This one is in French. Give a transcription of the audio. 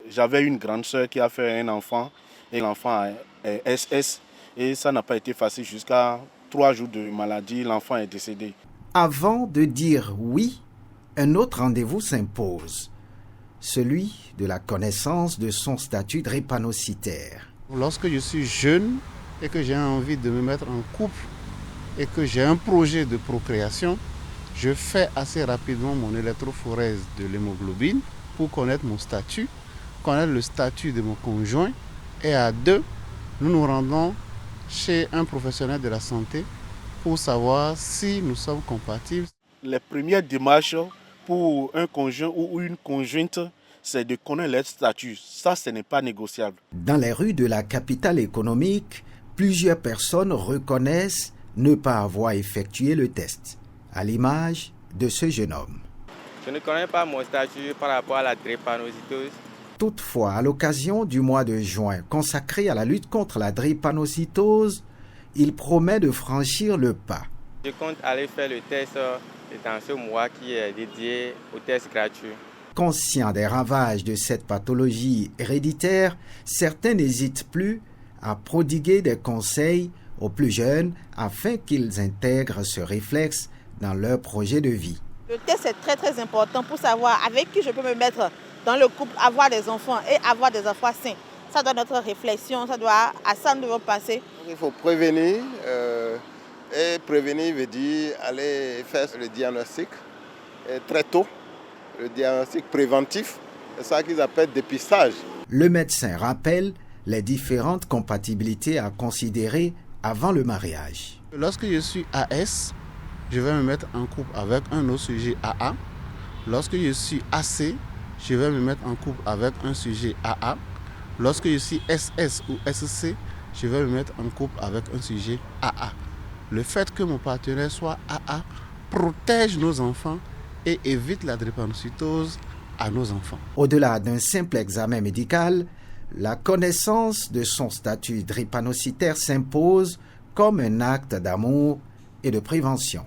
J'avais une grande sœur qui a fait un enfant et l'enfant est SS et ça n'a pas été facile jusqu'à 3 jours de maladie, l'enfant est décédé. Avant de dire oui, un autre rendez-vous s'impose, celui de la connaissance de son statut drépanocytaire. Lorsque je suis jeune et que j'ai envie de me mettre en couple et que j'ai un projet de procréation, je fais assez rapidement mon électrophorèse de l'hémoglobine pour connaître mon statut, connaître le statut de mon conjoint et à deux, nous nous rendons chez un professionnel de la santé pour savoir si nous sommes compatibles. Les premières démarches pour un conjoint ou une conjointe, c'est de connaître leur statut. Ça, ce n'est pas négociable. Dans les rues de la capitale économique, plusieurs personnes reconnaissent ne pas avoir effectué le test, à l'image de ce jeune homme. Je ne connais pas mon statut par rapport à la drépanocytose. Toutefois, à l'occasion du mois de juin consacré à la lutte contre la drépanocytose, il promet de franchir le pas. Je compte aller faire le test dans ce mois qui est dédié au test gratuit. Conscients des ravages de cette pathologie héréditaire, certains n'hésitent plus à prodiguer des conseils aux plus jeunes afin qu'ils intègrent ce réflexe dans leur projet de vie. Le test est très très important pour savoir avec qui je peux me mettre dans le couple, avoir des enfants et avoir des enfants sains. Ça doit être notre réflexion, à ça nous devons passer. Il faut prévenir et prévenir veut dire aller faire le diagnostic très tôt, le diagnostic préventif, c'est ça qu'ils appellent dépistage. Le médecin rappelle les différentes compatibilités à considérer avant le mariage. Lorsque je suis AS, je vais me mettre en couple avec un autre sujet AA. Lorsque je suis AC, je vais me mettre en couple avec un sujet AA. Lorsque je suis SS ou SC, je vais me mettre en couple avec un sujet AA. Le fait que mon partenaire soit AA protège nos enfants et évite la drépanocytose à nos enfants. Au-delà d'un simple examen médical, la connaissance de son statut drépanocytaire s'impose comme un acte d'amour et de prévention.